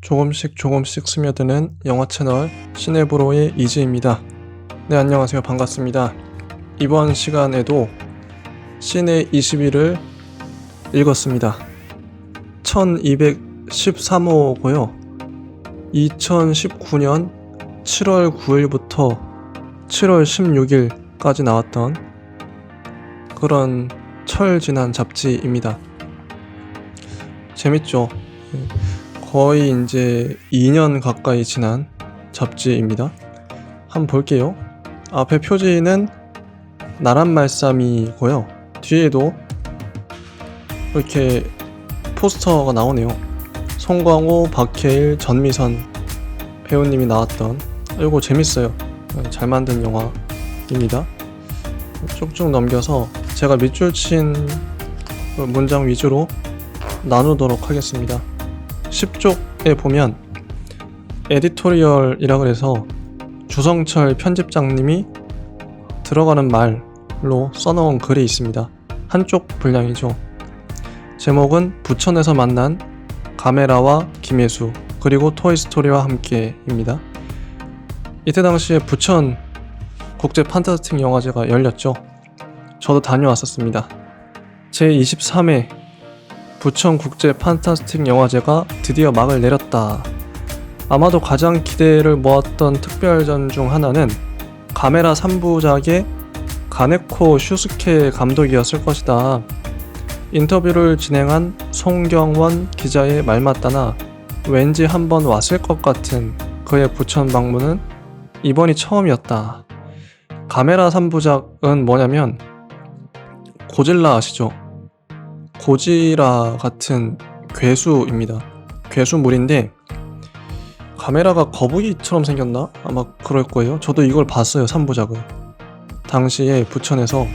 조금씩 스며드는 영화 채널 시네브로의 이지입니다. 네, 안녕하세요. 반갑습니다. 이번 시간에도 시네 21을 읽었습니다. 1213호고요. 2019년 7월 9일부터 7월 16일까지 나왔던 그런 철 지난 잡지입니다. 재밌죠? 거의 이제 2년 가까이 지난 잡지입니다. 한번 볼게요. 앞에 표지는 나란말씀이고요. 뒤에도 이렇게 포스터가 나오네요. 송광호, 박해일, 전미선 배우님이 나왔던, 이거 재밌어요. 잘 만든 영화입니다. 쭉쭉 넘겨서 제가 밑줄 친 문장 위주로 나누도록 하겠습니다. 10쪽에 보면 에디토리얼이라 그래서 주성철 편집장님이 들어가는 말로 써놓은 글이 있습니다. 한쪽 분량이죠. 제목은 부천에서 만난 가메라와 김혜수 그리고 토이스토리와 함께입니다. 이때 당시에 부천 국제 판타스틱 영화제가 열렸죠. 저도 다녀왔었습니다. 제23회 부천 국제 판타스틱 영화제가 드디어 막을 내렸다. 아마도 가장 기대를 모았던 특별전 중 하나는 가메라 3부작의 가네코 슈스케 감독이었을 것이다. 인터뷰를 진행한 송경원 기자의 말 맞다나 왠지 한번 왔을 것 같은 그의 부천 방문은 이번이 처음이었다. 가메라 3부작은 뭐냐면 고질라 아시죠? 고지라 같은 괴수입니다. 괴수물인데 카메라가 거북이처럼 생겼나? 아마 그럴 거예요. 저도 이걸 봤어요. 3부작을. 당시에 부천에서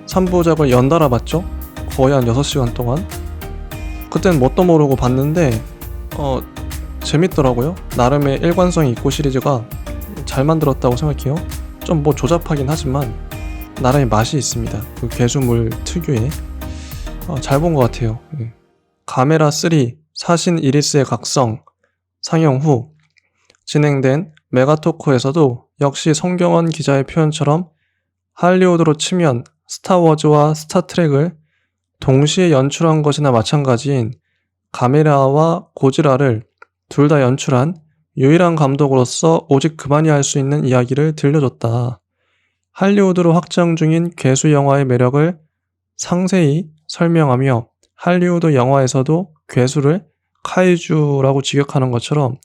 3부작을 연달아 봤죠. 거의 한 6시간 동안. 그땐 뭣도 모르고 봤는데 재밌더라고요. 나름의 일관성이 있고 시리즈가 잘 만들었다고 생각해요. 좀 뭐 조잡하긴 하지만 나름의 맛이 있습니다. 그 괴수물 특유의. 잘 본 것 같아요. 가메라 3 사신 이리스의 각성 상영 후 진행된 메가토크에서도 역시 송경원 기자의 표현처럼 할리우드로 치면 스타워즈와 스타트rek을 동시에 연출한 것이나 마찬가지인 가메라와 고지라를 둘 다 연출한 유일한 감독으로서 오직 그만이 할 수 있는 이야기를 들려줬다. 할리우드로 확장 중인 괴수 영화의 매력을 상세히 설명하며 할리우드 영화에서도 괴수를 카이주라고 직역하는 것처럼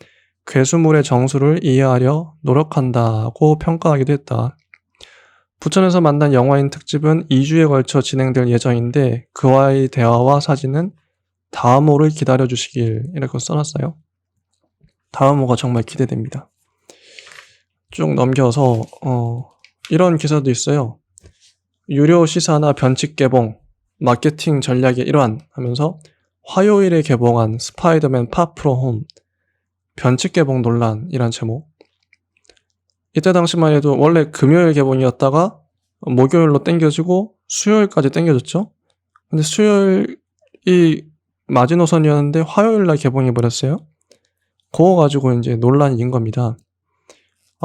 괴수물의 정수를 이해하려 노력한다고 평가하기도 했다. 부천에서 만난 영화인 특집은 2주에 걸쳐 진행될 예정인데 그와의 대화와 사진은 다음 호를 기다려주시길 이렇게 써놨어요. 다음 호가 정말 기대됩니다. 쭉 넘겨서 이런 기사도 있어요. 유료 시사나 변칙 개봉 마케팅 전략의 일환 하면서 화요일에 개봉한 스파이더맨 파프롬 변칙 개봉 논란이란 제목. 이때 당시만 해도 원래 금요일 개봉이었다가 목요일로 땡겨지고 수요일까지 땡겨졌죠. 근데 수요일이 마지노선이었는데 화요일날 개봉해버렸어요. 그거 가지고 이제 논란인 겁니다.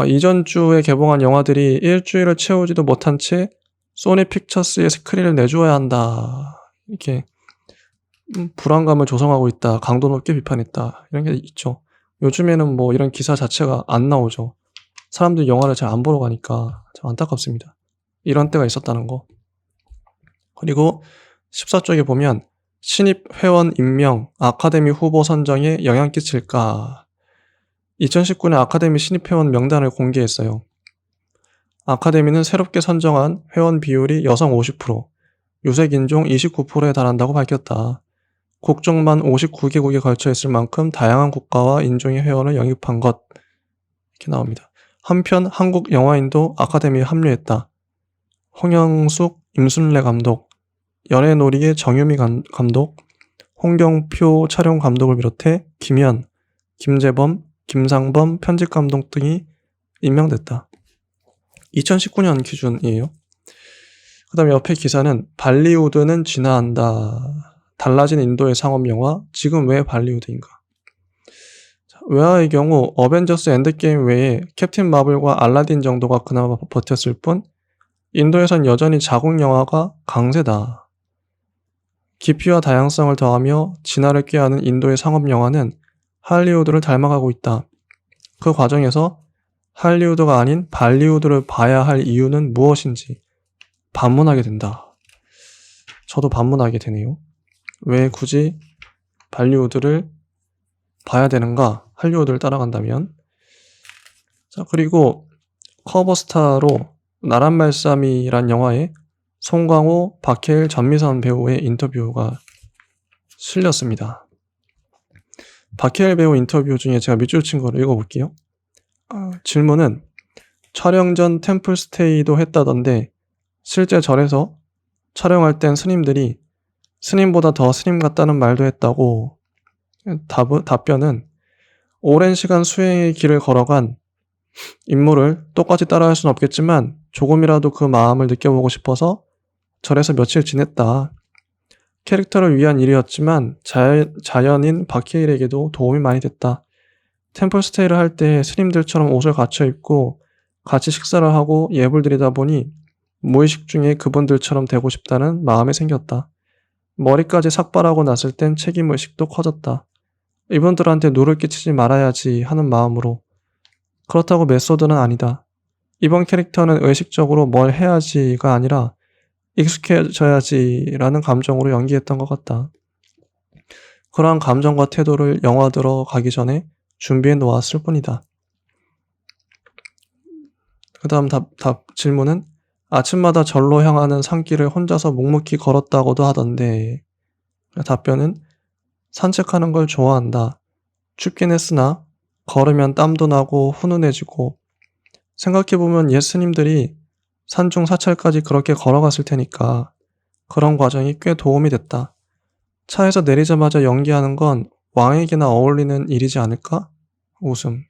이전 주에 개봉한 영화들이 일주일을 채우지도 못한 채 소니 픽처스의 스크린을 내주어야 한다. 이렇게 불안감을 조성하고 있다. 강도 높게 비판했다. 이런 게 있죠. 요즘에는 뭐 이런 기사 자체가 안 나오죠. 사람들이 영화를 잘 안 보러 가니까 참 안타깝습니다. 이런 때가 있었다는 거. 그리고 14쪽에 보면 신입 회원 임명, 아카데미 후보 선정에 영향 끼칠까? 2019년 아카데미 신입 회원 명단을 공개했어요. 아카데미는 새롭게 선정한 회원 비율이 여성 50%, 유색인종 29%에 달한다고 밝혔다. 국적만 59개국에 걸쳐 있을 만큼 다양한 국가와 인종의 회원을 영입한 것. 이렇게 나옵니다. 한편 한국 영화인도 아카데미에 합류했다. 홍영숙, 임순례 감독, 연애놀이의 정유미 감독, 홍경표 촬영 감독을 비롯해 김현, 김재범, 김상범 편집 감독 등이 임명됐다. 2019년 기준이에요. 그 다음에 옆에 기사는 발리우드는 진화한다. 달라진 인도의 상업 영화, 지금 왜 발리우드인가? 외화의 경우 어벤져스 엔드게임 외에 캡틴 마블과 알라딘 정도가 그나마 버텼을 뿐 인도에선 여전히 자국 영화가 강세다. 깊이와 다양성을 더하며 진화를 꾀하는 인도의 상업 영화는 할리우드를 닮아가고 있다. 그 과정에서 할리우드가 아닌 발리우드를 봐야 할 이유는 무엇인지 반문하게 된다. 저도 반문하게 되네요. 왜 굳이 발리우드를 봐야 되는가? 할리우드를 따라간다면. 자, 그리고 커버스타로 나란말싸미란 영화에 송강호, 박해일, 전미선 배우의 인터뷰가 실렸습니다. 박해일 배우 인터뷰 중에 제가 밑줄 친 거를 읽어볼게요. 질문은 촬영 전 템플스테이도 했다던데 실제 절에서 촬영할 땐 스님들이 스님보다 더 스님 같다는 말도 했다고. 답변은 오랜 시간 수행의 길을 걸어간 인물을 똑같이 따라할 순 없겠지만 조금이라도 그 마음을 느껴보고 싶어서 절에서 며칠 지냈다. 캐릭터를 위한 일이었지만 자연인 박해일에게도 도움이 많이 됐다. 템플스테이를 할 때 스님들처럼 옷을 갖춰 입고 같이 식사를 하고 예불 드리다 보니 무의식 중에 그분들처럼 되고 싶다는 마음이 생겼다. 머리까지 삭발하고 났을 땐 책임의식도 커졌다. 이분들한테 누를 끼치지 말아야지 하는 마음으로. 그렇다고 메소드는 아니다. 이번 캐릭터는 의식적으로 뭘 해야지가 아니라 익숙해져야지라는 감정으로 연기했던 것 같다. 그러한 감정과 태도를 영화 들어가기 전에 준비해 놓았을 뿐이다. 그 다음 질문은 아침마다 절로 향하는 산길을 혼자서 묵묵히 걸었다고도 하던데. 답변은 산책하는 걸 좋아한다. 춥긴 했으나 걸으면 땀도 나고 훈훈해지고 생각해보면 옛 스님들이 산중 사찰까지 그렇게 걸어갔을 테니까 그런 과정이 꽤 도움이 됐다. 차에서 내리자마자 연기하는 건 왕에게나 어울리는 일이지 않을까? 웃음.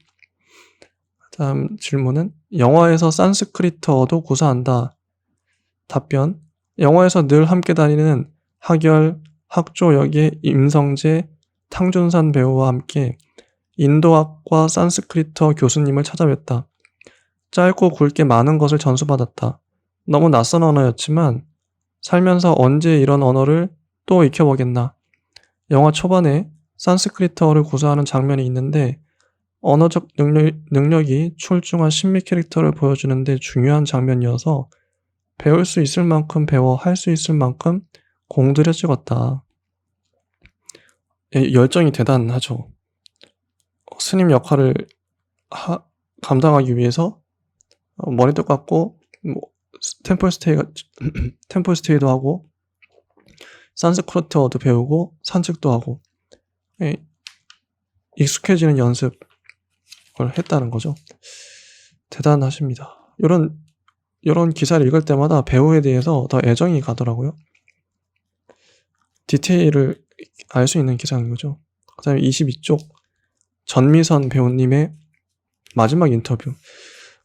다음 질문은 영화에서 산스크리트어도 구사한다. 답변. 영화에서 늘 함께 다니는 하결, 학조 역의 임성재, 탕준산 배우와 함께 인도학과 산스크리트어 교수님을 찾아뵀다. 짧고 굵게 많은 것을 전수받았다. 너무 낯선 언어였지만 살면서 언제 이런 언어를 또 익혀보겠나. 영화 초반에 산스크리트어를 구사하는 장면이 있는데 언어적 능력이 출중한 신미 캐릭터를 보여주는데 중요한 장면이어서 배울 수 있을 만큼 배워 할 수 있을 만큼 공들여 찍었다. 열정이 대단하죠. 스님 역할을 감당하기 위해서 머리도 깎고 템플스테이도 하고 산스크리트어도 배우고 산책도 하고 익숙해지는 연습을 했다는 거죠. 대단하십니다. 이런 기사를 읽을 때마다 배우에 대해서 더 애정이 가더라고요. 디테일을 알 수 있는 기사인 거죠. 그 다음에 22쪽 전미선 배우님의 마지막 인터뷰.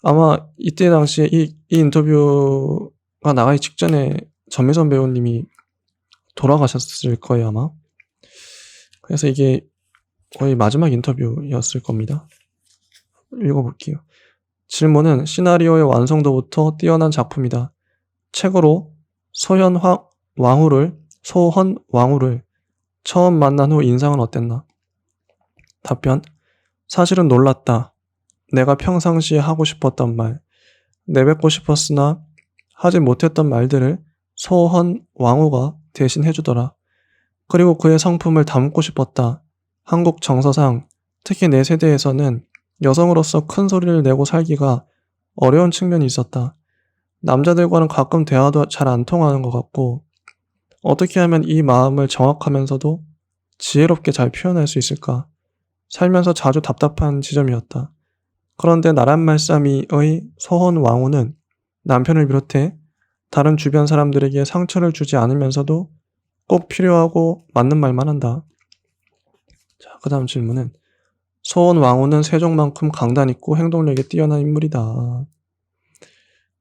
아마 이때 당시에 이 인터뷰가 나가기 직전에 전미선 배우님이 돌아가셨을 거예요, 아마. 그래서 이게 거의 마지막 인터뷰였을 겁니다. 읽어볼게요. 질문은 시나리오의 완성도부터 뛰어난 작품이다. 책으로 소현 왕후를 처음 만난 후 인상은 어땠나? 답변. 사실은 놀랐다. 내가 평상시에 하고 싶었던 말, 내뱉고 싶었으나 하지 못했던 말들을 소헌 왕후가 대신 해주더라. 그리고 그의 성품을 담고 싶었다. 한국 정서상, 특히 내 세대에서는 여성으로서 큰 소리를 내고 살기가 어려운 측면이 있었다. 남자들과는 가끔 대화도 잘 안 통하는 것 같고 어떻게 하면 이 마음을 정확하면서도 지혜롭게 잘 표현할 수 있을까? 살면서 자주 답답한 지점이었다. 그런데 나란말싸미의 소헌 왕후는 남편을 비롯해 다른 주변 사람들에게 상처를 주지 않으면서도 꼭 필요하고 맞는 말만 한다. 자, 그 다음 질문은 소헌 왕후는 세종만큼 강단 있고 행동력에 뛰어난 인물이다.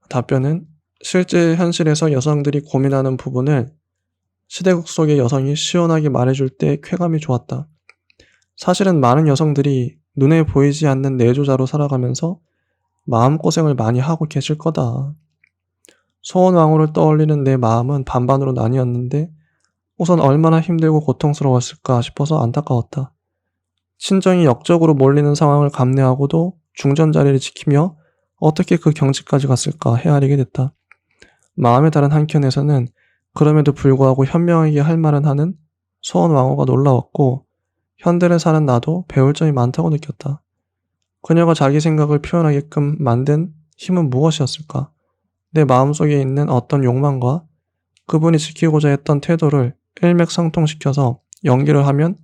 답변은 실제 현실에서 여성들이 고민하는 부분을 시대국 속의 여성이 시원하게 말해줄 때 쾌감이 좋았다. 사실은 많은 여성들이 눈에 보이지 않는 내조자로 살아가면서 마음고생을 많이 하고 계실 거다. 소원왕후를 떠올리는 내 마음은 반반으로 나뉘었는데 우선 얼마나 힘들고 고통스러웠을까 싶어서 안타까웠다. 친정이 역적으로 몰리는 상황을 감내하고도 중전 자리를 지키며 어떻게 그 경지까지 갔을까 헤아리게 됐다. 마음의 다른 한켠에서는 그럼에도 불구하고 현명하게 할 말은 하는 소원왕후가 놀라웠고 현대를 사는 나도 배울 점이 많다고 느꼈다. 그녀가 자기 생각을 표현하게끔 만든 힘은 무엇이었을까? 내 마음속에 있는 어떤 욕망과 그분이 지키고자 했던 태도를 일맥상통시켜서 연기를 하면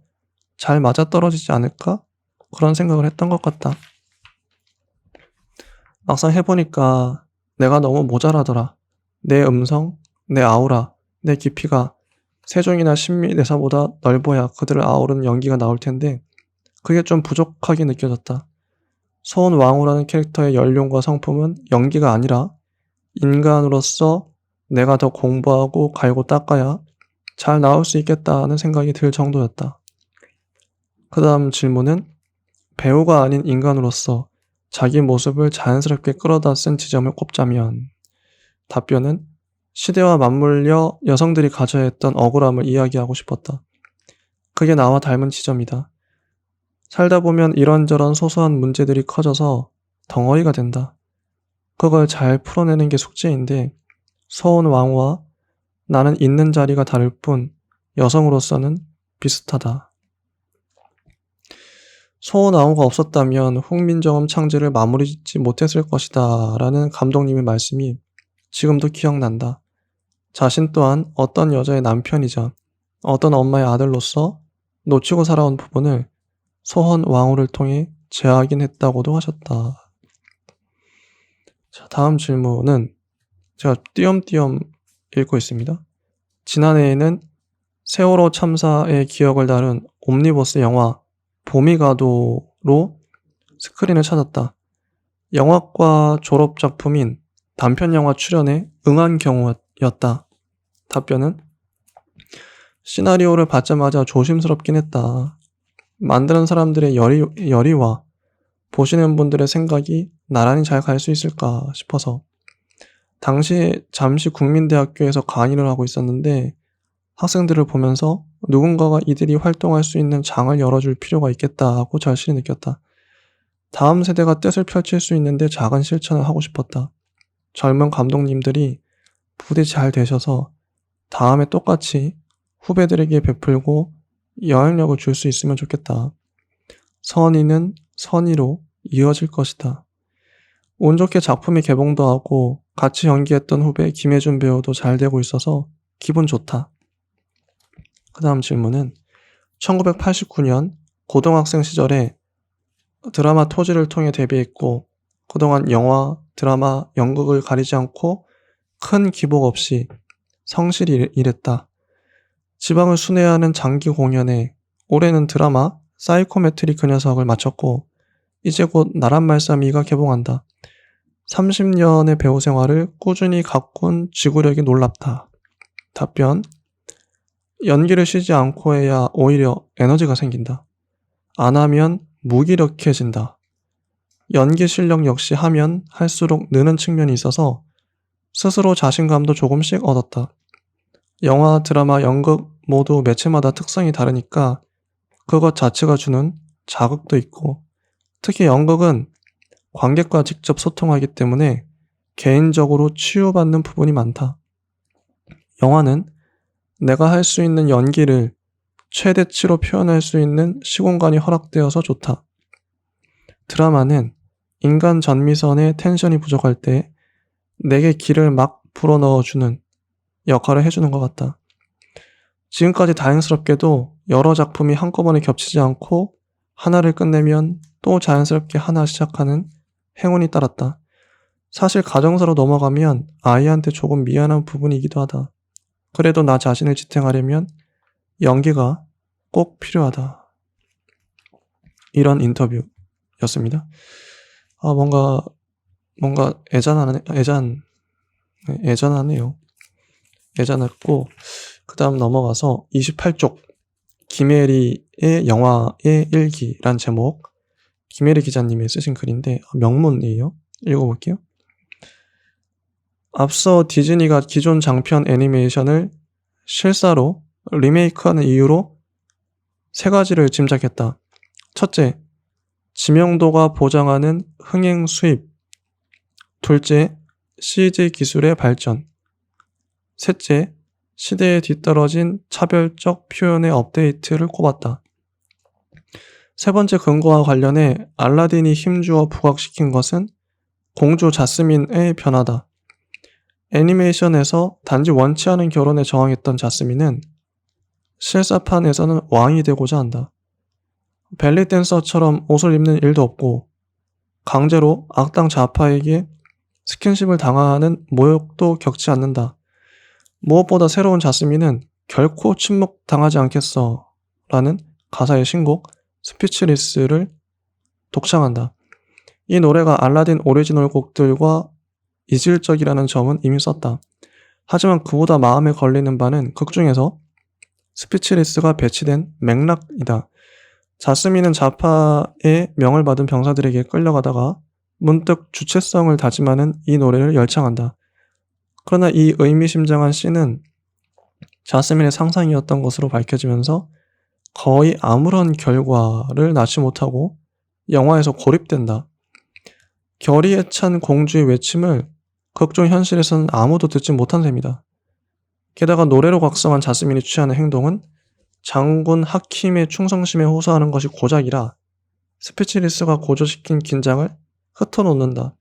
잘 맞아떨어지지 않을까? 그런 생각을 했던 것 같다. 막상 해보니까 내가 너무 모자라더라. 내 음성, 내 아우라, 내 깊이가 세종이나 신미대사보다 넓어야 그들을 아우르는 연기가 나올 텐데 그게 좀 부족하게 느껴졌다. 소원왕후라는 캐릭터의 연륜과 성품은 연기가 아니라 인간으로서 내가 더 공부하고 갈고 닦아야 잘 나올 수 있겠다는 생각이 들 정도였다. 그 다음 질문은 배우가 아닌 인간으로서 자기 모습을 자연스럽게 끌어다 쓴 지점을 꼽자면 답변은 시대와 맞물려 여성들이 가져야 했던 억울함을 이야기하고 싶었다. 그게 나와 닮은 지점이다. 살다 보면 이런저런 소소한 문제들이 커져서 덩어리가 된다. 그걸 잘 풀어내는 게 숙제인데 소원왕후와 나는 있는 자리가 다를 뿐 여성으로서는 비슷하다. 소원왕후가 없었다면 훈민정음 창제를 마무리 짓지 못했을 것이다 라는 감독님의 말씀이 지금도 기억난다. 자신 또한 어떤 여자의 남편이자 어떤 엄마의 아들로서 놓치고 살아온 부분을 소원왕후를 통해 재확인했다고도 하셨다. 자, 다음 질문은 제가 띄엄띄엄 읽고 있습니다. 지난해에는 세월호 참사의 기억을 다룬 옴니버스 영화 봄이 가도로 스크린을 찾았다. 영화과 졸업작품인 단편영화 출연에 응한 경우였다. 답변은 시나리오를 받자마자 조심스럽긴 했다. 만드는 사람들의 열의와 보시는 분들의 생각이 나란히 잘 갈 수 있을까 싶어서 당시에 잠시 국민대학교에서 강의를 하고 있었는데 학생들을 보면서 누군가가 이들이 활동할 수 있는 장을 열어줄 필요가 있겠다고 절실히 느꼈다. 다음 세대가 뜻을 펼칠 수 있는데 작은 실천을 하고 싶었다. 젊은 감독님들이 부디 잘 되셔서 다음에 똑같이 후배들에게 베풀고 영향력을 줄 수 있으면 좋겠다. 선의는 선의로 이어질 것이다. 운 좋게 작품이 개봉도 하고 같이 연기했던 후배 김혜준 배우도 잘 되고 있어서 기분 좋다. 그 다음 질문은 1989년 고등학생 시절에 드라마 토지를 통해 데뷔했고 그동안 영화, 드라마, 연극을 가리지 않고 큰 기복 없이 성실히 일했다. 지방을 순회하는 장기 공연에 올해는 드라마 사이코메트리 그 녀석을 마쳤고 이제 곧 나란말싸미가 개봉한다. 30년의 배우 생활을 꾸준히 가꾼 지구력이 놀랍다. 답변: 연기를 쉬지 않고 해야 오히려 에너지가 생긴다. 안 하면 무기력해진다. 연기 실력 역시 하면 할수록 느는 측면이 있어서 스스로 자신감도 조금씩 얻었다. 영화, 드라마, 연극 모두 매체마다 특성이 다르니까 그것 자체가 주는 자극도 있고 특히 연극은 관객과 직접 소통하기 때문에 개인적으로 치유받는 부분이 많다. 영화는 내가 할 수 있는 연기를 최대치로 표현할 수 있는 시공간이 허락되어서 좋다. 드라마는 인간 전미선의 텐션이 부족할 때 내게 길을 막 불어넣어주는 역할을 해주는 것 같다. 지금까지 다행스럽게도 여러 작품이 한꺼번에 겹치지 않고 하나를 끝내면 또 자연스럽게 하나 시작하는 행운이 따랐다. 사실 가정사로 넘어가면 아이한테 조금 미안한 부분이기도 하다. 그래도 나 자신을 지탱하려면 연기가 꼭 필요하다. 이런 인터뷰였습니다. 뭔가 애잔하네요. 애잔했고, 그 다음 넘어가서 28쪽 김혜리의 영화의 일기란 제목. 김혜리 기자님이 쓰신 글인데 명문이에요. 읽어볼게요. 앞서 디즈니가 기존 장편 애니메이션을 실사로 리메이크하는 이유로 3가지를 짐작했다. 첫째, 지명도가 보장하는 흥행 수입. 둘째, CG 기술의 발전. 셋째, 시대에 뒤떨어진 차별적 표현의 업데이트를 꼽았다. 세 번째 근거와 관련해 알라딘이 힘주어 부각시킨 것은 공주 자스민의 변화다. 애니메이션에서 단지 원치 않은 결혼에 저항했던 자스민은 실사판에서는 왕이 되고자 한다. 벨리 댄서처럼 옷을 입는 일도 없고 강제로 악당 좌파에게 스킨십을 당하는 모욕도 겪지 않는다. 무엇보다 새로운 자스민은 결코 침묵당하지 않겠어 라는 가사의 신곡 스피치리스를 독창한다. 이 노래가 알라딘 오리지널 곡들과 이질적이라는 점은 이미 썼다. 하지만 그보다 마음에 걸리는 바는 극 중에서 스피치리스가 배치된 맥락이다. 자스민은 좌파의 명을 받은 병사들에게 끌려가다가 문득 주체성을 다짐하는 이 노래를 열창한다. 그러나 이 의미심장한 씬은 자스민의 상상이었던 것으로 밝혀지면서 거의 아무런 결과를 낳지 못하고 영화에서 고립된다. 결의에 찬 공주의 외침을 극중 현실에서는 아무도 듣지 못한 셈이다. 게다가 노래로 각성한 자스민이 취하는 행동은 장군 하킴의 충성심에 호소하는 것이 고작이라 스피치리스가 고조시킨 긴장을 흩어놓는다.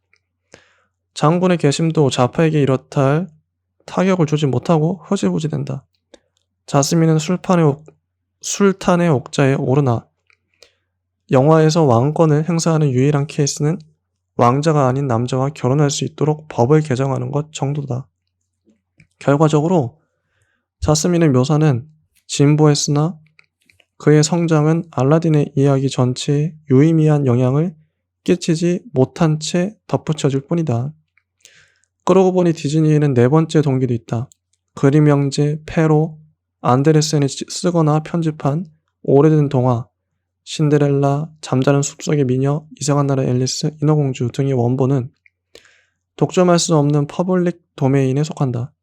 장군의 개심도 좌파에게 이렇다 할 타격을 주지 못하고 흐지부지된다. 자스민은 술탄의 옥자에 오르나 영화에서 왕권을 행사하는 유일한 케이스는 왕자가 아닌 남자와 결혼할 수 있도록 법을 개정하는 것 정도다. 결과적으로 자스민의 묘사는 진보했으나 그의 성장은 알라딘의 이야기 전체에 유의미한 영향을 끼치지 못한 채 덧붙여질 뿐이다. 그러고 보니 디즈니에는 4번째 동기도 있다. 그림 형제, 페로, 안데르센이 쓰거나 편집한 오래된 동화, 신데렐라, 잠자는 숲속의 미녀, 이상한 나라 앨리스, 인어공주 등의 원본은 독점할 수 없는 퍼블릭 도메인에 속한다.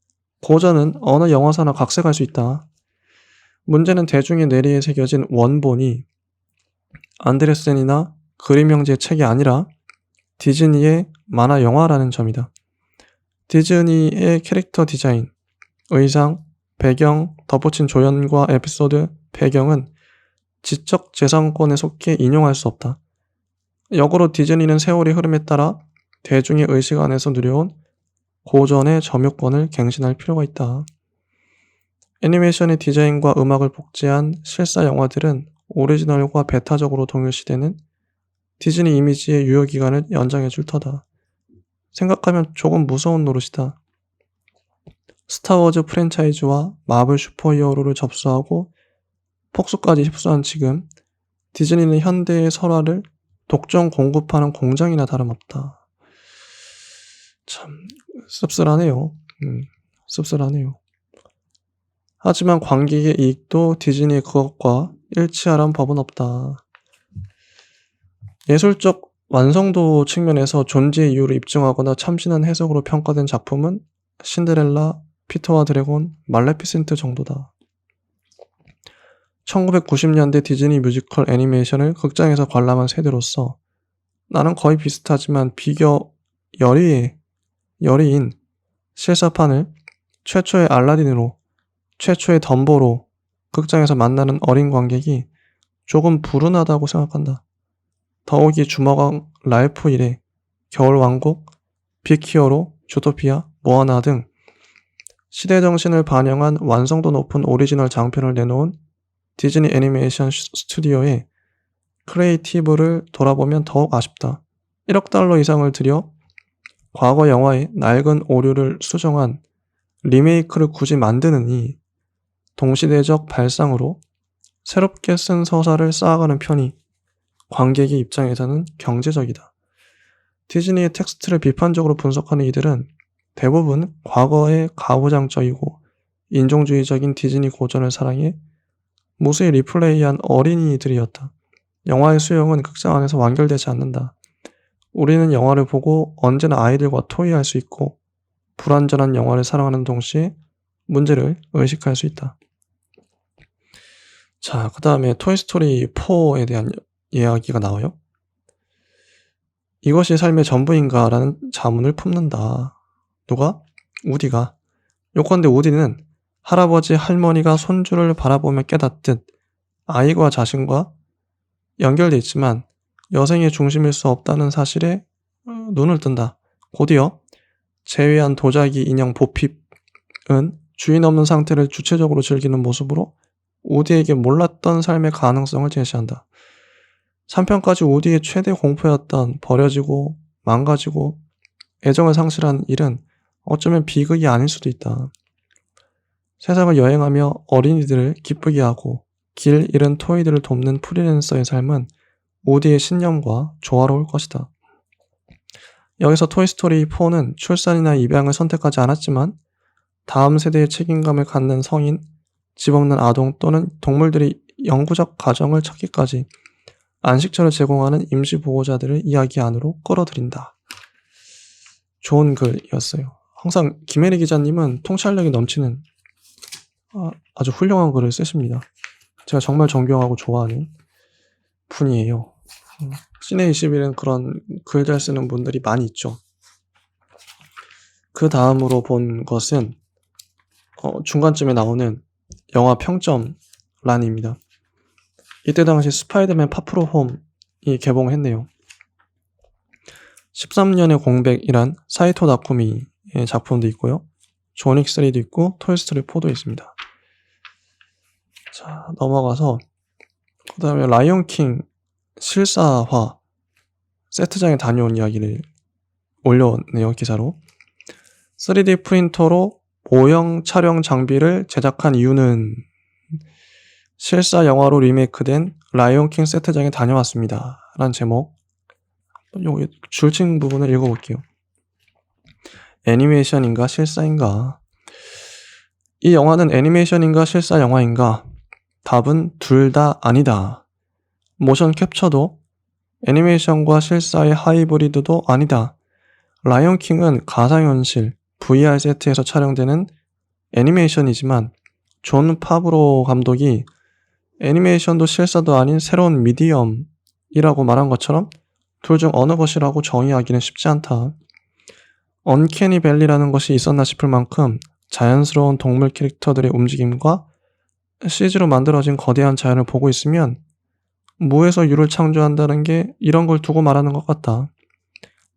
고전은 어느 영화사나 각색할 수 있다. 문제는 대중의 뇌리에 새겨진 원본이 안데르센이나 그림 형제의 책이 아니라 디즈니의 만화 영화라는 점이다. 디즈니의 캐릭터 디자인, 의상, 배경, 덧붙인 조연과 에피소드, 배경은 지적 재산권에 속해 인용할 수 없다. 역으로 디즈니는 세월의 흐름에 따라 대중의 의식 안에서 누려온 고전의 점유권을 갱신할 필요가 있다. 애니메이션의 디자인과 음악을 복제한 실사 영화들은 오리지널과 배타적으로 동일시되는 디즈니 이미지의 유효기간을 연장해줄 터다. 생각하면 조금 무서운 노릇이다. 스타워즈 프랜차이즈와 마블 슈퍼히어로를 접수하고 폭소까지 흡수한 지금 디즈니는 현대의 설화를 독점 공급하는 공장이나 다름없다. 참 씁쓸하네요. 씁쓸하네요. 하지만 관객의 이익도 디즈니의 그것과 일치하란 법은 없다. 예술적 완성도 측면에서 존재의 이유를 입증하거나 참신한 해석으로 평가된 작품은 신데렐라, 피터와 드래곤, 말레피센트 정도다. 1990년대 디즈니 뮤지컬 애니메이션을 극장에서 관람한 세대로서 나는 거의 비슷하지만 비교 열의인 실사판을 최초의 알라딘으로, 최초의 덤보로 극장에서 만나는 어린 관객이 조금 불운하다고 생각한다. 더욱이 주먹왕 랄프 이래 겨울왕국, 빅히어로, 주토피아, 모아나 등 시대정신을 반영한 완성도 높은 오리지널 장편을 내놓은 디즈니 애니메이션 스튜디오의 크리에이티브를 돌아보면 더욱 아쉽다. 1억 달러 이상을 들여 과거 영화의 낡은 오류를 수정한 리메이크를 굳이 만드느니 동시대적 발상으로 새롭게 쓴 서사를 쌓아가는 편이 관객의 입장에서는 경제적이다. 디즈니의 텍스트를 비판적으로 분석하는 이들은 대부분 과거의 가부장적이고 인종주의적인 디즈니 고전을 사랑해 무수히 리플레이한 어린이들이었다. 영화의 수용은 극장 안에서 완결되지 않는다. 우리는 영화를 보고 언제나 아이들과 토의할 수 있고 불완전한 영화를 사랑하는 동시에 문제를 의식할 수 있다. 자, 그 다음에 토이스토리 4에 대한 이야기가 나와요. 이것이 삶의 전부인가? 라는 자문을 품는다. 누가? 우디가. 요컨대 우디는 할아버지 할머니가 손주를 바라보며 깨닫듯 아이와 자신과 연결돼 있지만 여생의 중심일 수 없다는 사실에 눈을 뜬다. 곧이어 제외한 도자기 인형 보핍은 주인 없는 상태를 주체적으로 즐기는 모습으로 우디에게 몰랐던 삶의 가능성을 제시한다. 3편까지 우디의 최대 공포였던 버려지고 망가지고 애정을 상실한 일은 어쩌면 비극이 아닐 수도 있다. 세상을 여행하며 어린이들을 기쁘게 하고 길 잃은 토이들을 돕는 프리랜서의 삶은 우디의 신념과 조화로울 것이다. 여기서 토이스토리 4는 출산이나 입양을 선택하지 않았지만 다음 세대의 책임감을 갖는 성인, 집 없는 아동 또는 동물들이 영구적 가정을 찾기까지 안식처를 제공하는 임시보호자들을 이야기 안으로 끌어들인다. 좋은 글이었어요. 항상 김혜리 기자님은 통찰력이 넘치는 아주 훌륭한 글을 쓰십니다. 제가 정말 존경하고 좋아하는 분이에요. 시네21은 그런 글 잘 쓰는 분들이 많이 있죠. 그 다음으로 본 것은 중간쯤에 나오는 영화 평점란입니다. 이때 당시 스파이더맨 파프로 홈이 개봉했네요. 13년의 공백이란 사이토 다쿠미의 작품도 있고요. 존윅 3도 있고 토이스토리 4도 있습니다. 자, 넘어가서 그 다음에 라이온킹 실사화 세트장에 다녀온 이야기를 올려내요. 기사로. 3D 프린터로 모형 촬영 장비를 제작한 이유는 실사 영화로 리메이크된 라이온킹 세트장에 다녀왔습니다. 라는 제목. 여기 줄칭 부분을 읽어볼게요. 애니메이션인가 실사인가? 이 영화는 애니메이션인가 실사 영화인가? 답은 둘 다 아니다. 모션 캡처도 애니메이션과 실사의 하이브리드도 아니다. 라이온킹은 가상현실 VR 세트에서 촬영되는 애니메이션이지만 존 파브로 감독이 애니메이션도 실사도 아닌 새로운 미디엄이라고 말한 것처럼 둘 중 어느 것이라고 정의하기는 쉽지 않다. 언캐니 밸리라는 것이 있었나 싶을 만큼 자연스러운 동물 캐릭터들의 움직임과 CG로 만들어진 거대한 자연을 보고 있으면 무에서 유를 창조한다는 게 이런 걸 두고 말하는 것 같다.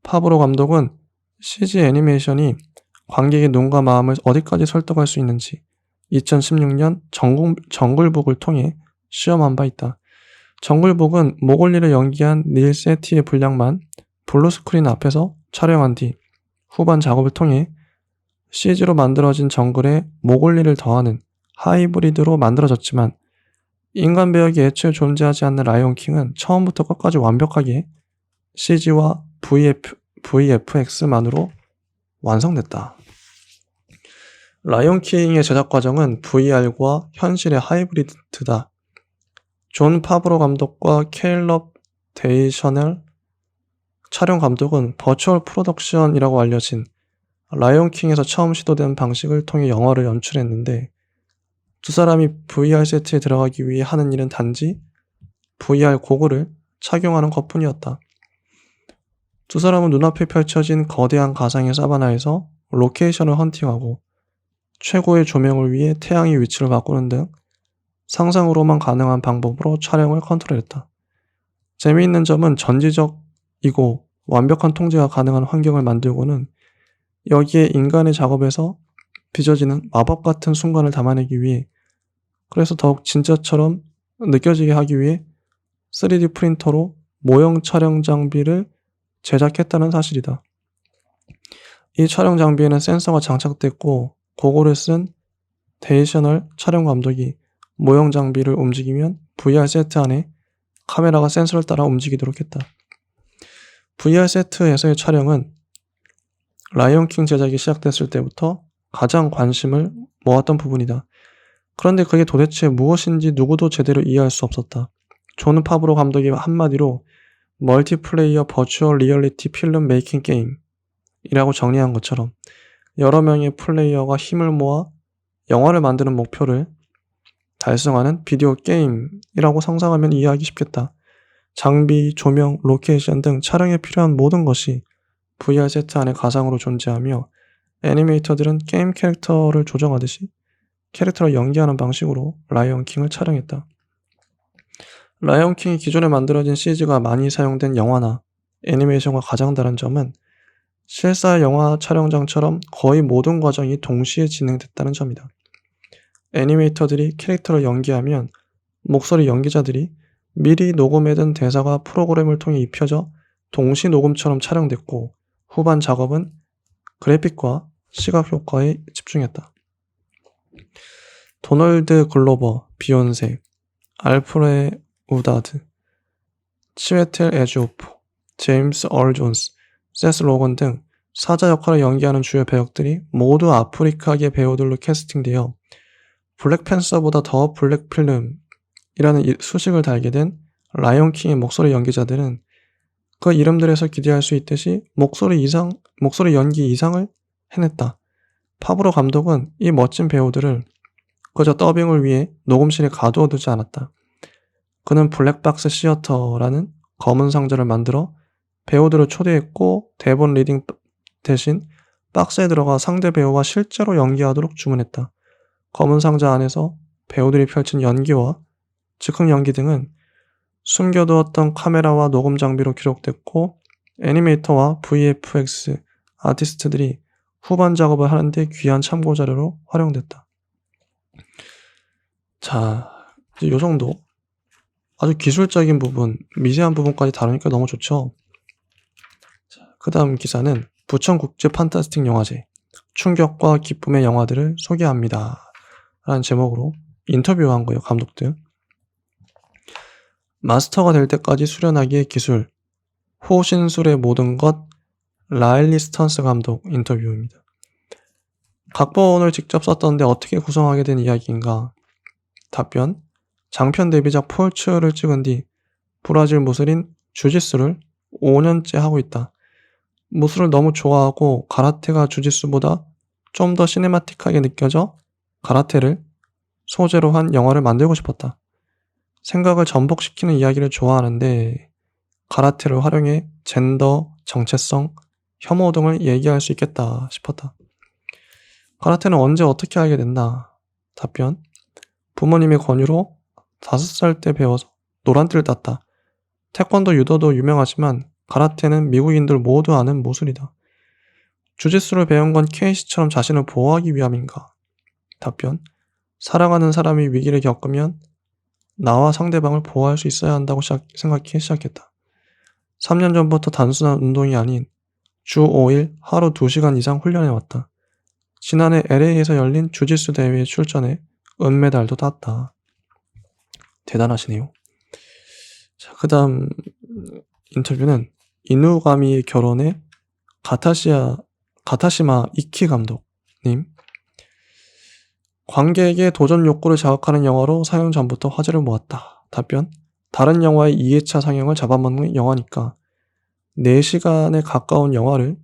파브로 감독은 CG 애니메이션이 관객의 눈과 마음을 어디까지 설득할 수 있는지 2016년 정글북을 통해 시험한 바 있다. 정글북은 모골리를 연기한 닐 세티의 분량만 블루스크린 앞에서 촬영한 뒤 후반 작업을 통해 CG로 만들어진 정글에 모골리를 더하는 하이브리드로 만들어졌지만 인간 배역이 애초에 존재하지 않는 라이온킹은 처음부터 끝까지 완벽하게 CG와 VFX만으로 완성됐다. 라이온킹의 제작 과정은 VR과 현실의 하이브리드다. 존 파브로 감독과 켈럽 데이셔널 촬영 감독은 버추얼 프로덕션이라고 알려진 라이온킹에서 처음 시도된 방식을 통해 영화를 연출했는데 두 사람이 VR 세트에 들어가기 위해 하는 일은 단지 VR 고글을 착용하는 것뿐이었다. 두 사람은 눈앞에 펼쳐진 거대한 가상의 사바나에서 로케이션을 헌팅하고 최고의 조명을 위해 태양의 위치를 바꾸는 등 상상으로만 가능한 방법으로 촬영을 컨트롤했다. 재미있는 점은 전지적이고 완벽한 통제가 가능한 환경을 만들고는 여기에 인간의 작업에서 빚어지는 마법 같은 순간을 담아내기 위해 그래서 더욱 진짜처럼 느껴지게 하기 위해 3D 프린터로 모형 촬영 장비를 제작했다는 사실이다. 이 촬영 장비에는 센서가 장착됐고 고글을 쓴 데이셔널 촬영 감독이 모형 장비를 움직이면 VR 세트 안에 카메라가 센서를 따라 움직이도록 했다. VR 세트에서의 촬영은 라이온킹 제작이 시작됐을 때부터 가장 관심을 모았던 부분이다. 그런데 그게 도대체 무엇인지 누구도 제대로 이해할 수 없었다. 존 파브로 감독이 한마디로 멀티플레이어 버추얼 리얼리티 필름 메이킹 게임이라고 정리한 것처럼 여러 명의 플레이어가 힘을 모아 영화를 만드는 목표를 달성하는 비디오 게임이라고 상상하면 이해하기 쉽겠다. 장비, 조명, 로케이션 등 촬영에 필요한 모든 것이 VR 세트 안에 가상으로 존재하며 애니메이터들은 게임 캐릭터를 조정하듯이 캐릭터를 연기하는 방식으로 라이언 킹을 촬영했다. 라이언 킹이 기존에 만들어진 CG가 많이 사용된 영화나 애니메이션과 가장 다른 점은 실사 영화 촬영장처럼 거의 모든 과정이 동시에 진행됐다는 점이다. 애니메이터들이 캐릭터를 연기하면 목소리 연기자들이 미리 녹음해둔 대사가 프로그램을 통해 입혀져 동시 녹음처럼 촬영됐고 후반 작업은 그래픽과 시각 효과에 집중했다. 도널드 글로버, 비욘세, 알프레 우다드, 치웨텔 에즈오프, 제임스 얼 존스, 세스 로건 등 사자 역할을 연기하는 주요 배역들이 모두 아프리카계 배우들로 캐스팅되어 블랙팬서보다 더 블랙 필름이라는 수식을 달게 된 라이언 킹의 목소리 연기자들은 그 이름들에서 기대할 수 있듯이 목소리 연기 이상을 해냈다. 파브로 감독은 이 멋진 배우들을 그저 더빙을 위해 녹음실에 가두어 두지 않았다. 그는 블랙박스 시어터라는 검은 상자를 만들어 배우들을 초대했고 대본 리딩 대신 박스에 들어가 상대 배우가 실제로 연기하도록 주문했다. 검은 상자 안에서 배우들이 펼친 연기와 즉흥 연기 등은 숨겨두었던 카메라와 녹음 장비로 기록됐고 애니메이터와 VFX 아티스트들이 후반 작업을 하는데 귀한 참고 자료로 활용됐다. 자, 이제 요 정도 아주 기술적인 부분, 미세한 부분까지 다루니까 너무 좋죠. 그 다음 기사는 부천국제 판타스틱 영화제 충격과 기쁨의 영화들을 소개합니다 라는 제목으로 인터뷰한 거예요. 감독들. 마스터가 될 때까지 수련하기의 기술, 호신술의 모든 것, 라일리 스턴스 감독 인터뷰입니다. 각본을 직접 썼던데 어떻게 구성하게 된 이야기인가? 답변, 장편 데뷔작 폴츠를 찍은 뒤 브라질 무술인 주짓수를 5년째 하고 있다. 무술을 너무 좋아하고 가라테가 주짓수보다 좀 더 시네마틱하게 느껴져 가라테를 소재로 한 영화를 만들고 싶었다. 생각을 전복시키는 이야기를 좋아하는데 가라테를 활용해 젠더, 정체성, 혐오 등을 얘기할 수 있겠다 싶었다. 가라테는 언제 어떻게 알게 됐나? 답변, 부모님의 권유로 5살 때 배워서 노란띠를 땄다. 태권도, 유도도 유명하지만 가라테는 미국인들 모두 아는 무술이다. 주짓수를 배운 건 케이시처럼 자신을 보호하기 위함인가? 답변, 사랑하는 사람이 위기를 겪으면 나와 상대방을 보호할 수 있어야 한다고 생각해 시작했다. 3년 전부터 단순한 운동이 아닌 주 5일 하루 2시간 이상 훈련해왔다. 지난해 LA에서 열린 주짓수 대회에 출전해 은메달도 땄다. 대단하시네요. 자, 그 다음 인터뷰는 이누가미의 결혼에 가타시마 이키 감독님. 관객의 도전 욕구를 자극하는 영화로 상영 전부터 화제를 모았다. 답변, 다른 영화의 2회차 상영을 잡아먹는 영화니까 4시간에 가까운 영화를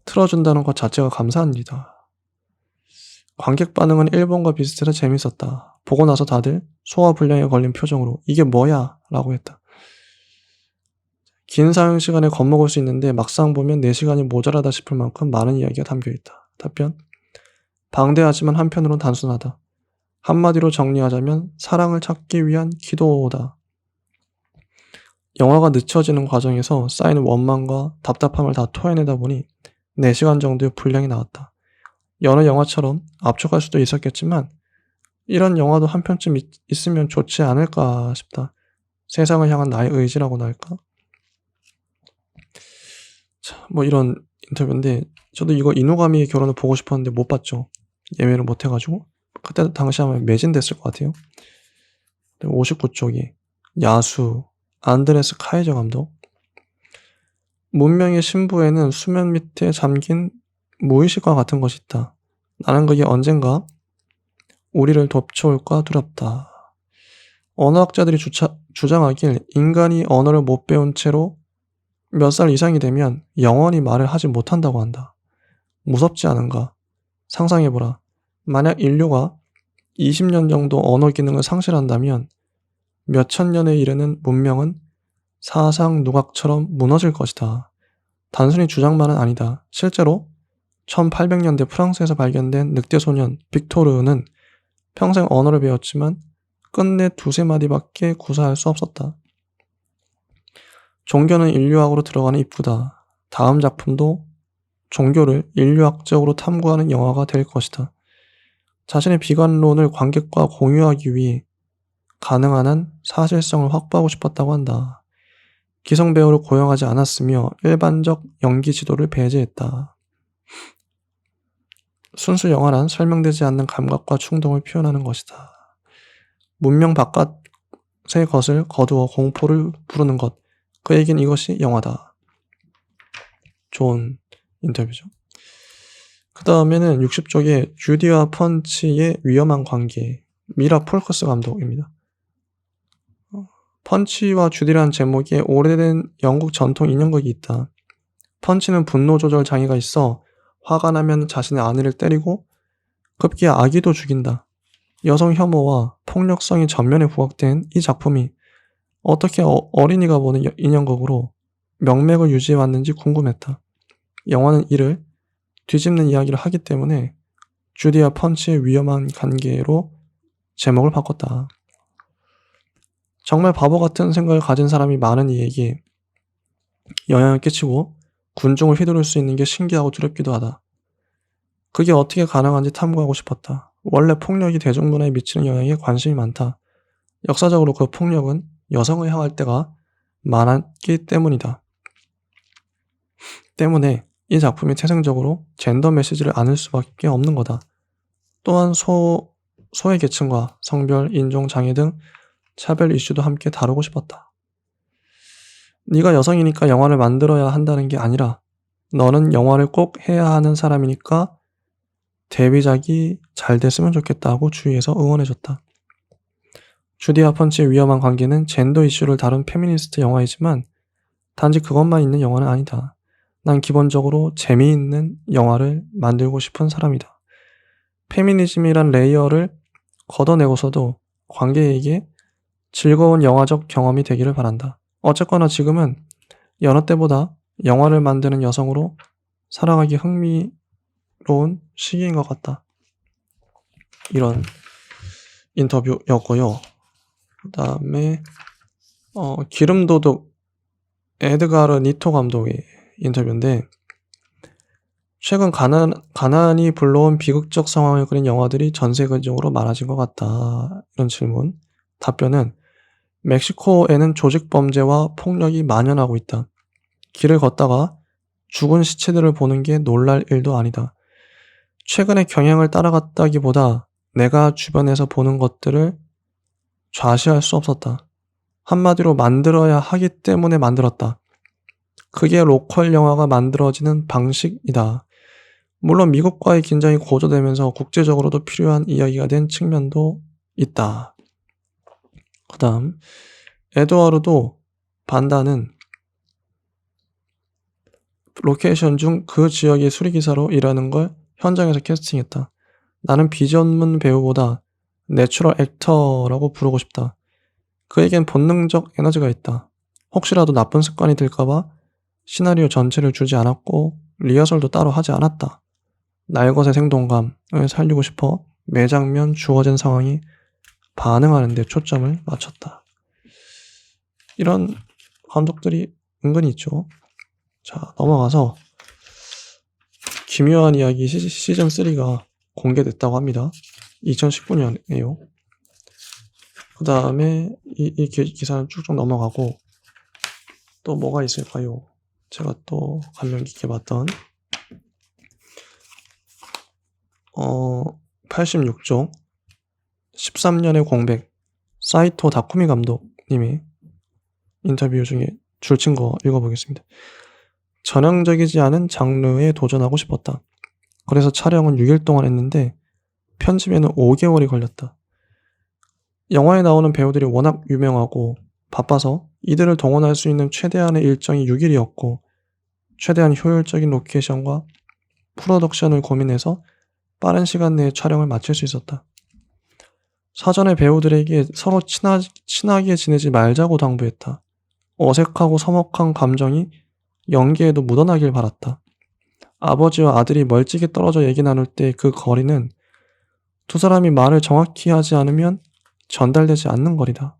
틀어준다는 것 자체가 감사한 일이다. 관객 반응은 일본과 비슷해서 재밌었다. 보고 나서 다들 소화불량에 걸린 표정으로 이게 뭐야? 라고 했다. 긴 상영 시간에 겁먹을 수 있는데 막상 보면 4시간이 모자라다 싶을 만큼 많은 이야기가 담겨있다. 답변, 방대하지만 한편으론 단순하다. 한마디로 정리하자면 사랑을 찾기 위한 기도다. 영화가 늦춰지는 과정에서 쌓이는 원망과 답답함을 다 토해내다 보니 4시간 정도의 분량이 나왔다. 여러 영화처럼 압축할 수도 있었겠지만 이런 영화도 한 편쯤 있으면 좋지 않을까 싶다. 세상을 향한 나의 의지라고나 할까? 자, 뭐 이런 인터뷰인데 저도 이거 이누가미의 결혼을 보고 싶었는데 못 봤죠. 예매를 못 해가지고 그때 당시 아마 매진됐을 것 같아요. 59쪽이 야수 안드레스 카이저 감독. 문명의 신부에는 수면 밑에 잠긴 무의식과 같은 것이 있다. 나는 그게 언젠가 우리를 덮쳐올까 두렵다. 언어학자들이 주장하길 인간이 언어를 못 배운 채로 몇 살 이상이 되면 영원히 말을 하지 못한다고 한다. 무섭지 않은가? 상상해보라. 만약 인류가 20년 정도 언어 기능을 상실한다면 몇천 년에 이르는 문명은 사상 누각처럼 무너질 것이다. 단순히 주장만은 아니다. 실제로 1800년대 프랑스에서 발견된 늑대 소년 빅토르는 평생 언어를 배웠지만 끝내 두세 마디밖에 구사할 수 없었다. 종교는 인류학으로 들어가는 입구다. 다음 작품도 종교를 인류학적으로 탐구하는 영화가 될 것이다. 자신의 비관론을 관객과 공유하기 위해 가능한 한 사실성을 확보하고 싶었다고 한다. 기성 배우를 고용하지 않았으며 일반적 연기 지도를 배제했다. 순수 영화란 설명되지 않는 감각과 충동을 표현하는 것이다. 문명 바깥의 것을 거두어 공포를 부르는 것. 그에겐 이것이 영화다. 좋은 인터뷰죠. 그 다음에는 60쪽에 주디와 펀치의 위험한 관계. 미라 폴커스 감독입니다. 펀치와 주디라는 제목에 오래된 영국 전통 인형극이 있다. 펀치는 분노 조절 장애가 있어 화가 나면 자신의 아내를 때리고 급기야 아기도 죽인다. 여성 혐오와 폭력성이 전면에 부각된 이 작품이 어떻게 어린이가 보는 인형극으로 명맥을 유지해왔는지 궁금했다. 영화는 이를 뒤집는 이야기를 하기 때문에 주디와 펀치의 위험한 관계로 제목을 바꿨다. 정말 바보 같은 생각을 가진 사람이 많은 이에게 영향을 끼치고 군중을 휘두를 수 있는 게 신기하고 두렵기도 하다. 그게 어떻게 가능한지 탐구하고 싶었다. 원래 폭력이 대중문화에 미치는 영향에 관심이 많다. 역사적으로 그 폭력은 여성을 향할 때가 많았기 때문이다. 때문에 이 작품이 태생적으로 젠더 메시지를 안을 수밖에 없는 거다. 또한 소외 계층과 성별, 인종, 장애 등 차별 이슈도 함께 다루고 싶었다. 네가 여성이니까 영화를 만들어야 한다는 게 아니라 너는 영화를 꼭 해야 하는 사람이니까 데뷔작이 잘 됐으면 좋겠다고 주위에서 응원해줬다. 주디와 펀치의 위험한 관계는 젠더 이슈를 다룬 페미니스트 영화이지만 단지 그것만 있는 영화는 아니다. 난 기본적으로 재미있는 영화를 만들고 싶은 사람이다. 페미니즘이란 레이어를 걷어내고서도 관객에게 즐거운 영화적 경험이 되기를 바란다. 어쨌거나 지금은 여느 때보다 영화를 만드는 여성으로 살아가기 흥미로운 시기인 것 같다. 이런 인터뷰였고요. 그 다음에 기름도둑 에드가르 니토 감독의 인터뷰인데, 최근 가난이 불러온 비극적 상황을 그린 영화들이 전 세계적으로 많아진 것 같다. 이런 질문. 답변은 멕시코에는 조직 범죄와 폭력이 만연하고 있다. 길을 걷다가 죽은 시체들을 보는 게 놀랄 일도 아니다. 최근의 경향을 따라갔다기보다 내가 주변에서 보는 것들을 좌시할 수 없었다. 한마디로 만들어야 하기 때문에 만들었다. 그게 로컬 영화가 만들어지는 방식이다. 물론 미국과의 긴장이 고조되면서 국제적으로도 필요한 이야기가 된 측면도 있다. 그 다음 에드와르도 반다는 로케이션 중 그 지역의 수리기사로 일하는 걸 현장에서 캐스팅했다. 나는 비전문 배우보다 내추럴 액터라고 부르고 싶다. 그에겐 본능적 에너지가 있다. 혹시라도 나쁜 습관이 들까봐 시나리오 전체를 주지 않았고 리허설도 따로 하지 않았다. 날것의 생동감을 살리고 싶어 매 장면 주어진 상황이 반응하는 데 초점을 맞췄다. 이런 감독들이 은근히 있죠. 자, 넘어가서 기묘한 이야기 시즌3가 공개됐다고 합니다. 2019년이에요. 그 다음에 이 기사는 쭉쭉 넘어가고 또 뭐가 있을까요? 제가 또 감명 깊게 봤던 86쪽 13년의 공백 사이토 다쿠미 감독님이 인터뷰 중에 줄친 거 읽어보겠습니다. 전형적이지 않은 장르에 도전하고 싶었다. 그래서 촬영은 6일 동안 했는데 편집에는 5개월이 걸렸다. 영화에 나오는 배우들이 워낙 유명하고 바빠서 이들을 동원할 수 있는 최대한의 일정이 6일이었고 최대한 효율적인 로케이션과 프로덕션을 고민해서 빠른 시간 내에 촬영을 마칠 수 있었다. 사전에 배우들에게 서로 친하게 지내지 말자고 당부했다. 어색하고 서먹한 감정이 연기에도 묻어나길 바랐다. 아버지와 아들이 멀찍이 떨어져 얘기 나눌 때 그 거리는 두 사람이 말을 정확히 하지 않으면 전달되지 않는 거리다.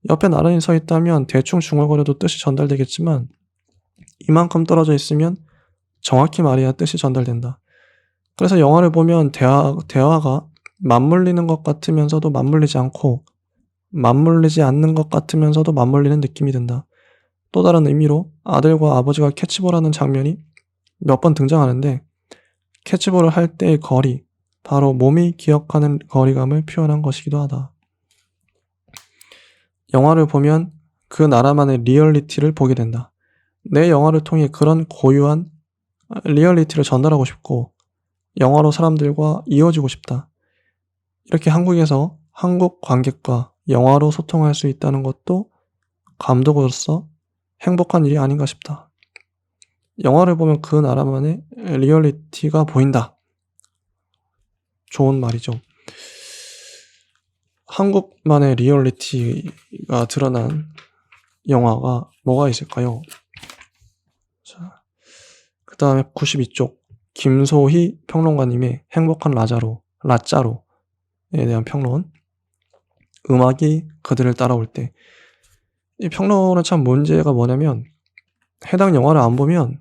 옆에 나란히 서 있다면 대충 중얼거려도 뜻이 전달되겠지만 이만큼 떨어져 있으면 정확히 말해야 뜻이 전달된다. 그래서 영화를 보면 대화가 맞물리는 것 같으면서도 맞물리지 않고 맞물리지 않는 것 같으면서도 맞물리는 느낌이 든다. 또 다른 의미로 아들과 아버지가 캐치볼하는 장면이 몇 번 등장하는데 캐치볼을 할 때의 거리, 바로 몸이 기억하는 거리감을 표현한 것이기도 하다. 영화를 보면 그 나라만의 리얼리티를 보게 된다. 내 영화를 통해 그런 고유한 리얼리티를 전달하고 싶고 영화로 사람들과 이어지고 싶다. 이렇게 한국에서 한국 관객과 영화로 소통할 수 있다는 것도 감독으로서 행복한 일이 아닌가 싶다. 영화를 보면 그 나라만의 리얼리티가 보인다. 좋은 말이죠. 한국만의 리얼리티가 드러난 영화가 뭐가 있을까요? 자, 그 다음에 92쪽 김소희 평론가님의 행복한 라짜로에 대한 평론. 음악이 그들을 따라올 때. 이 평론은 참 문제가 뭐냐면 해당 영화를 안 보면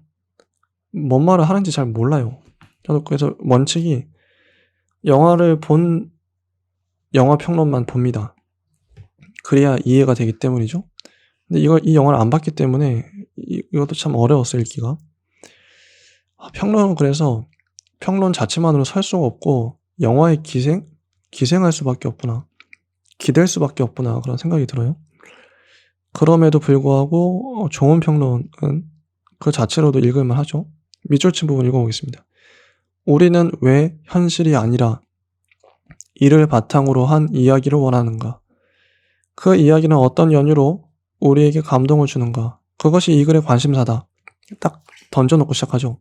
뭔 말을 하는지 잘 몰라요. 저도 그래서 원칙이 영화를 본 영화 평론만 봅니다. 그래야 이해가 되기 때문이죠. 근데 이 영화를 안 봤기 때문에 이것도 참 어려웠어요, 읽기가. 평론은 그래서 평론 자체만으로 설 수가 없고 영화의 기생할 수밖에 없구나. 기댈 수밖에 없구나 그런 생각이 들어요. 그럼에도 불구하고 좋은 평론은 그 자체로도 읽을만 하죠. 밑줄 친 부분 읽어보겠습니다. 우리는 왜 현실이 아니라 이를 바탕으로 한 이야기를 원하는가? 그 이야기는 어떤 연유로 우리에게 감동을 주는가? 그것이 이 글의 관심사다. 딱 던져놓고 시작하죠.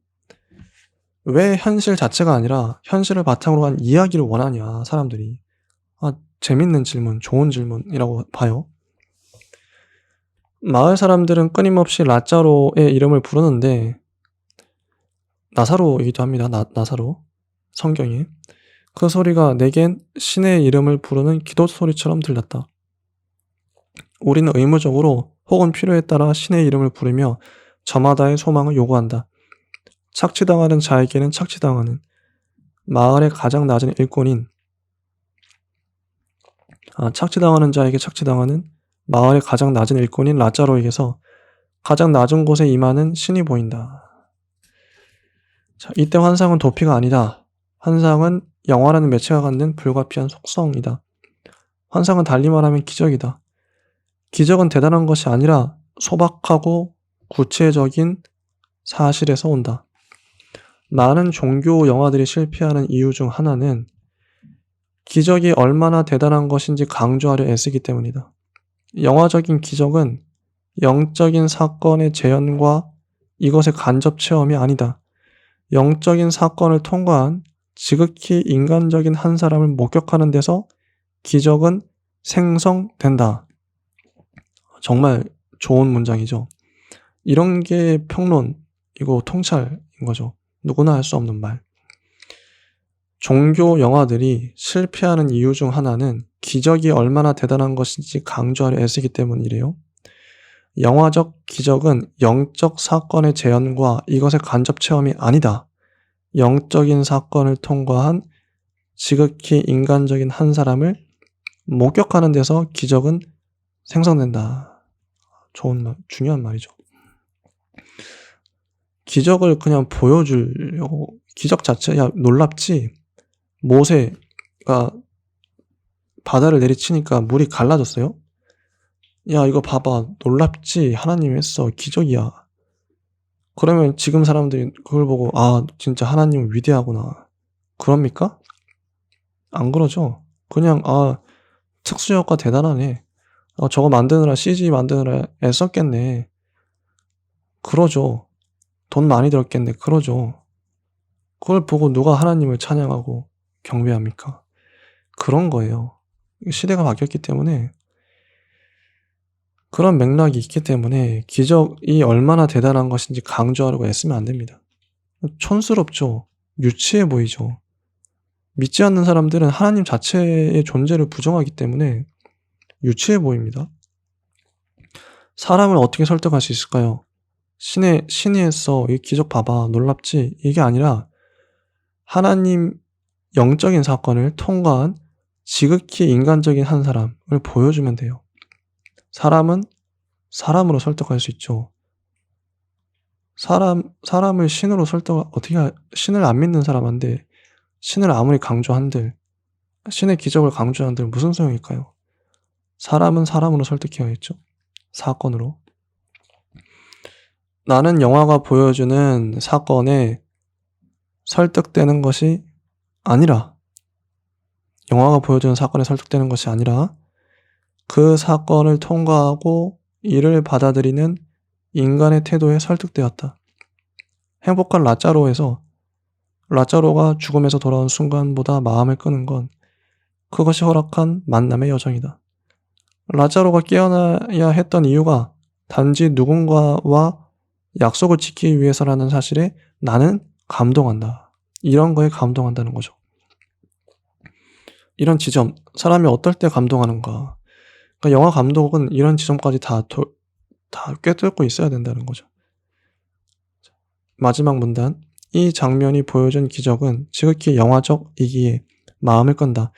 왜 현실 자체가 아니라 현실을 바탕으로 한 이야기를 원하냐, 사람들이. 재밌는 질문, 좋은 질문이라고 봐요. 마을 사람들은 끊임없이 라짜로의 이름을 부르는데 나사로이기도 합니다. 나사로. 성경에. 그 소리가 내겐 신의 이름을 부르는 기도 소리처럼 들렸다. 우리는 의무적으로 혹은 필요에 따라 신의 이름을 부르며 저마다의 소망을 요구한다. 착취당하는 자에게는 착취당하는, 마을의 가장 낮은 일꾼인, 착취당하는 자에게 착취당하는 마을의 가장 낮은 일꾼인 라짜로에게서 가장 낮은 곳에 임하는 신이 보인다. 자, 이때 환상은 도피가 아니다. 환상은 영화라는 매체가 갖는 불가피한 속성이다. 환상은 달리 말하면 기적이다. 기적은 대단한 것이 아니라 소박하고 구체적인 사실에서 온다. 많은 종교 영화들이 실패하는 이유 중 하나는 기적이 얼마나 대단한 것인지 강조하려 애쓰기 때문이다. 영화적인 기적은 영적인 사건의 재현과 이것의 간접 체험이 아니다. 영적인 사건을 통과한 지극히 인간적인 한 사람을 목격하는 데서 기적은 생성된다. 정말 좋은 문장이죠. 이런 게 평론이고 통찰인 거죠. 누구나 할 수 없는 말. 종교 영화들이 실패하는 이유 중 하나는 기적이 얼마나 대단한 것인지 강조하려 애쓰기 때문이래요. 영화적 기적은 영적 사건의 재현과 이것의 간접 체험이 아니다. 영적인 사건을 통과한 지극히 인간적인 한 사람을 목격하는 데서 기적은 생성된다. 좋은 말, 중요한 말이죠. 기적을 그냥 보여주려고, 기적 자체, 야, 놀랍지? 모세가 바다를 내리치니까 물이 갈라졌어요? 야, 이거 봐봐. 놀랍지? 하나님이 했어. 기적이야. 그러면 지금 사람들이 그걸 보고, 진짜 하나님은 위대하구나. 그럽니까? 안 그러죠? 그냥, 특수효과 대단하네. 저거 만드느라 CG 만드느라 애썼겠네. 그러죠. 돈 많이 들었겠네. 그러죠. 그걸 보고 누가 하나님을 찬양하고 경배합니까? 그런 거예요. 시대가 바뀌었기 때문에 그런 맥락이 있기 때문에 기적이 얼마나 대단한 것인지 강조하려고 애쓰면 안 됩니다. 촌스럽죠. 유치해 보이죠. 믿지 않는 사람들은 하나님 자체의 존재를 부정하기 때문에 유치해 보입니다. 사람을 어떻게 설득할 수 있을까요? 신이 했어. 이 기적 봐봐. 놀랍지? 이게 아니라 하나님 영적인 사건을 통과한 지극히 인간적인 한 사람을 보여주면 돼요. 사람은 사람으로 설득할 수 있죠. 사람을 신으로 신을 안 믿는 사람한테 신을 아무리 강조한들, 신의 기적을 강조한들 무슨 소용일까요? 사람은 사람으로 설득해야겠죠. 사건으로. 나는 영화가 보여주는 사건에 설득되는 것이 아니라, 영화가 보여주는 사건에 설득되는 것이 아니라 그 사건을 통과하고 이를 받아들이는 인간의 태도에 설득되었다. 행복한 라자로에서 라자로가 죽음에서 돌아온 순간보다 마음을 끄는 건 그것이 허락한 만남의 여정이다. 라자로가 깨어나야 했던 이유가 단지 누군가와 약속을 지키기 위해서라는 사실에 나는 감동한다. 이런 거에 감동한다는 거죠. 이런 지점, 사람이 어떨 때 감동하는가. 그러니까 영화 감독은 이런 지점까지 다 꿰뚫고 있어야 된다는 거죠. 마지막 문단. 이 장면이 보여준 기적은 지극히 영화적이기에 마음을 끈다.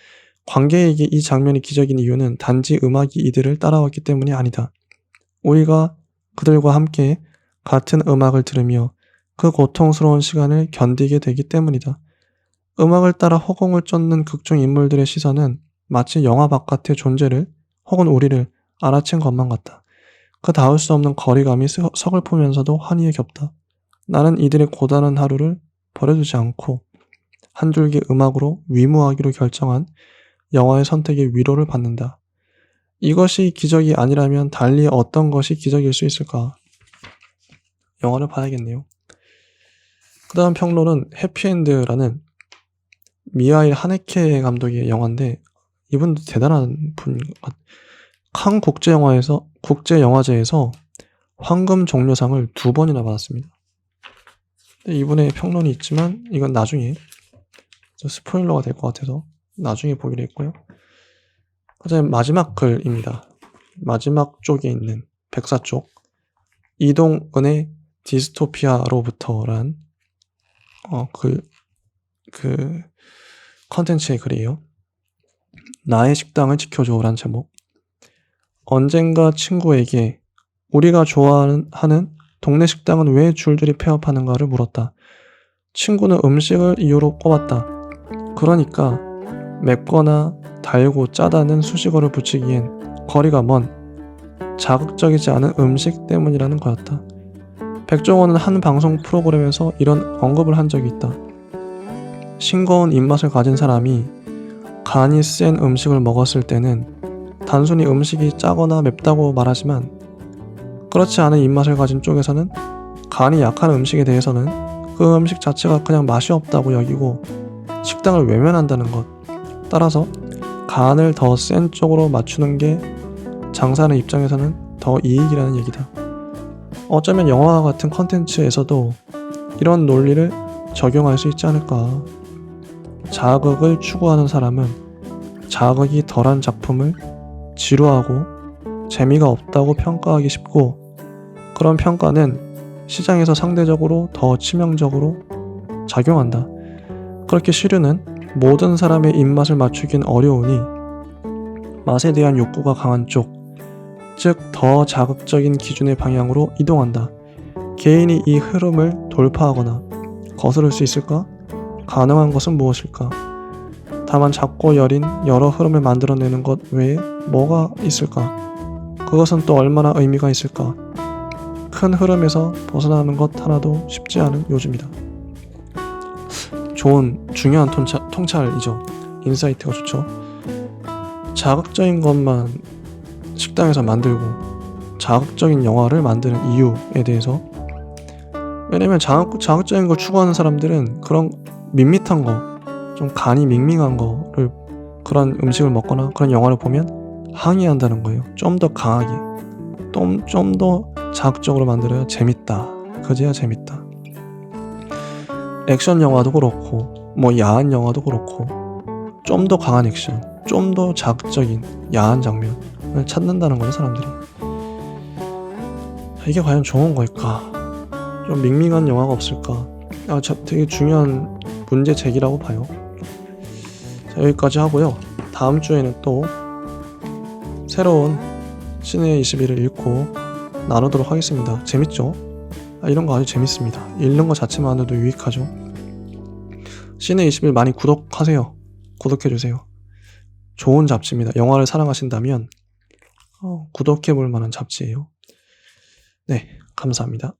관객에게 이 장면이 기적인 이유는 단지 음악이 이들을 따라왔기 때문이 아니다. 우리가 그들과 함께 같은 음악을 들으며 그 고통스러운 시간을 견디게 되기 때문이다. 음악을 따라 허공을 쫓는 극중 인물들의 시선은 마치 영화 바깥의 존재를 혹은 우리를 알아챈 것만 같다. 그 닿을 수 없는 거리감이 서글프면서도 환희에 겹다. 나는 이들의 고단한 하루를 버려두지 않고 한 줄기 음악으로 위무하기로 결정한 영화의 선택에 위로를 받는다. 이것이 기적이 아니라면 달리 어떤 것이 기적일 수 있을까? 영화를 봐야겠네요. 그 다음 평론은 해피엔드라는 미하일 하네케 감독의 영화인데 이분도 대단한 분. 칸 국제영화제에서 황금 종려상을 2번이나 받았습니다. 이분의 평론이 있지만 이건 나중에 스포일러가 될 것 같아서 나중에 보기로 했고요. 그다음에 마지막 글입니다. 마지막 쪽에 있는 백사 쪽 이동은의 디스토피아로부터란 그 컨텐츠의 글이에요. 나의 식당을 지켜줘란 제목. 언젠가 친구에게 우리가 좋아하는 동네 식당은 왜 줄줄이 폐업하는가를 물었다. 친구는 음식을 이유로 꼽았다. 그러니까 맵거나 달고 짜다는 수식어를 붙이기엔 거리가 먼 자극적이지 않은 음식 때문이라는 거였다. 백종원은 한 방송 프로그램에서 이런 언급을 한 적이 있다. 싱거운 입맛을 가진 사람이 간이 센 음식을 먹었을 때는 단순히 음식이 짜거나 맵다고 말하지만 그렇지 않은 입맛을 가진 쪽에서는 간이 약한 음식에 대해서는 그 음식 자체가 그냥 맛이 없다고 여기고 식당을 외면한다는 것. 따라서 간을 더 센 쪽으로 맞추는 게 장사하는 입장에서는 더 이익이라는 얘기다. 어쩌면 영화와 같은 컨텐츠에서도 이런 논리를 적용할 수 있지 않을까. 자극을 추구하는 사람은 자극이 덜한 작품을 지루하고 재미가 없다고 평가하기 쉽고 그런 평가는 시장에서 상대적으로 더 치명적으로 작용한다. 그렇게 시류는 모든 사람의 입맛을 맞추긴 어려우니 맛에 대한 욕구가 강한 쪽, 즉 더 자극적인 기준의 방향으로 이동한다. 개인이 이 흐름을 돌파하거나 거스를 수 있을까? 가능한 것은 무엇일까? 다만 작고 여린 여러 흐름을 만들어내는 것 외에 뭐가 있을까? 그것은 또 얼마나 의미가 있을까? 큰 흐름에서 벗어나는 것 하나도 쉽지 않은 요즘이다. 좋은 중요한 통찰이죠. 인사이트가 좋죠. 자극적인 것만 식당에서 만들고 자극적인 영화를 만드는 이유에 대해서, 왜냐면 자극적인 걸 추구하는 사람들은 그런 밋밋한 거, 좀 간이 밍밍한 거를, 그런 음식을 먹거나 그런 영화를 보면 항의한다는 거예요. 좀 더 강하게, 좀 더 자극적으로 만들어야 재밌다. 그제야 재밌다. 액션 영화도 그렇고 뭐 야한 영화도 그렇고 좀 더 강한 액션, 좀 더 자극적인 야한 장면을 찾는다는 거예요, 사람들이. 이게 과연 좋은 걸까? 좀 밍밍한 영화가 없을까? 되게 중요한 문제 제기라고 봐요. 자, 여기까지 하고요. 다음 주에는 또 새로운 신의 21을 읽고 나누도록 하겠습니다. 재밌죠? 이런 거 아주 재밌습니다. 읽는 거 자체만으로도 유익하죠. 신의 21 많이 구독하세요. 구독해주세요. 좋은 잡지입니다. 영화를 사랑하신다면 구독해볼 만한 잡지예요. 네, 감사합니다.